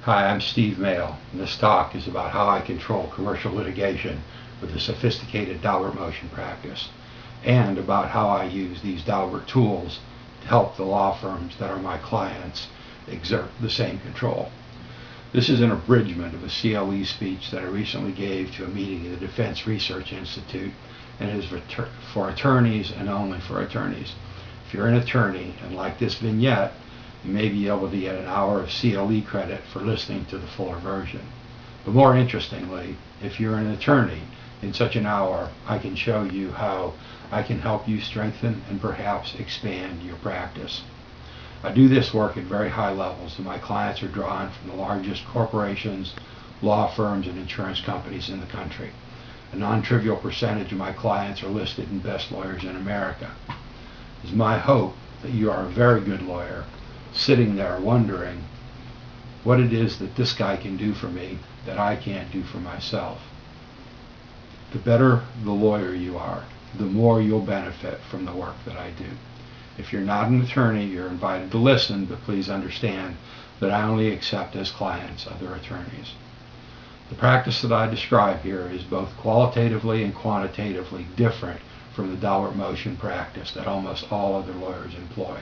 Hi, I'm Steve Mail, and this talk is about how I control commercial litigation with a sophisticated Daubert Motion practice, and about how I use these Daubert tools to help the law firms that are my clients exert the same control. This is an abridgment of a CLE speech that I recently gave to a meeting at the Defense Research Institute, and it is for attorneys and only for attorneys. If you're an attorney and like this vignette, you may be able to get an hour of CLE credit for listening to the fuller version. But more interestingly, if you're an attorney, in such an hour, I can show you how I can help you strengthen and perhaps expand your practice. I do this work at very high levels, and my clients are drawn from the largest corporations, law firms, and insurance companies in the country. A non-trivial percentage of my clients are listed in Best Lawyers in America. It is my hope that you are a very good lawyer, sitting there wondering what it is that this guy can do for me that I can't do for myself. The better the lawyer you are, the more you'll benefit from the work that I do. If you're not an attorney, you're invited to listen, but please understand that I only accept as clients other attorneys. The practice that I describe here is both qualitatively and quantitatively different from the Daubert Motion practice that almost all other lawyers employ.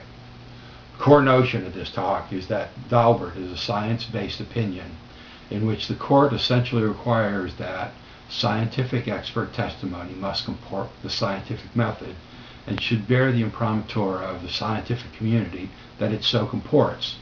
The core notion of this talk is that Daubert is a science-based opinion in which the court essentially requires that scientific expert testimony must comport with the scientific method and should bear the imprimatur of the scientific community that it so comports.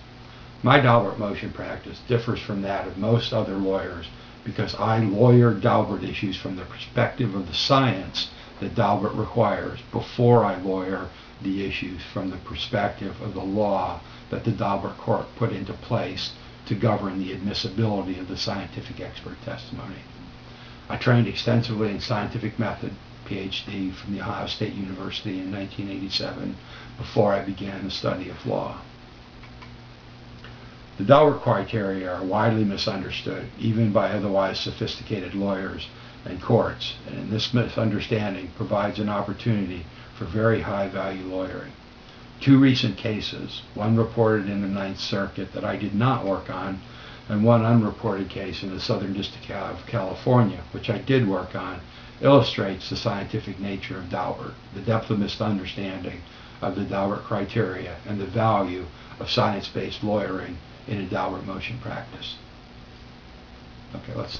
My Daubert Motion practice differs from that of most other lawyers because I lawyer Daubert issues from the perspective of the science that Daubert requires before I lawyer the issues from the perspective of the law that the Daubert court put into place to govern the admissibility of the scientific expert testimony. I trained extensively in scientific method, PhD from the Ohio State University in 1987, before I began the study of law. The Daubert criteria are widely misunderstood, even by otherwise sophisticated lawyers and courts, and this misunderstanding provides an opportunity for very high-value lawyering. Two recent cases, one reported in the Ninth Circuit that I did not work on, and one unreported case in the Southern District of California, which I did work on, illustrates the scientific nature of Daubert, the depth of misunderstanding of the Daubert criteria, and the value of science-based lawyering in a Daubert Motion practice. Okay, let's